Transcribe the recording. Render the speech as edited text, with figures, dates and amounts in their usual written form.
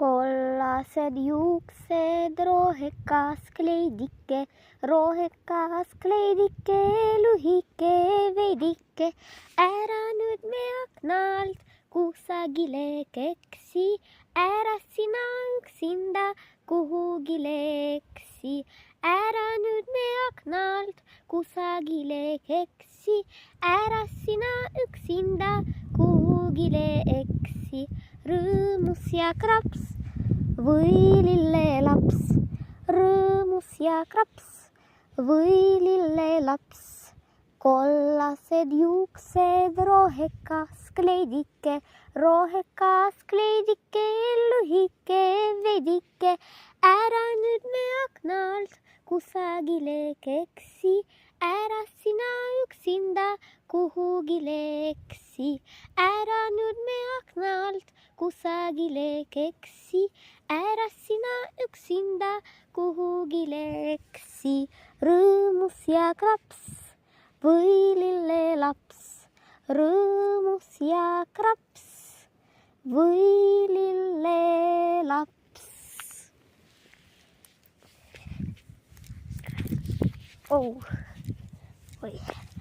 Kollased juuksed, rohekas kleidike, lühike veidike. Ära nüüd me aknalt kusagile keksi, ära sina üksinda kuhugile eksi. Ära nüüd me aknalt kusagile keksi, ära sina üksinda kuhugile eksi. Rõõmus ja kraps või lillelaps, rõõmus ja kraps või lillelaps. Kollased juuksed, rohekas kleidike, lühike veidike. Ära nüüd me aknalt kusagile keksi, ära sina üksinda kuhugile eksi. Ära nüüd me aknalt kusagile keksi, ära sina üksinda kuhugile eksi. Rõõmus ja kraps või lillelaps, rõõmus ja kraps või lillelaps. Oh. Oi.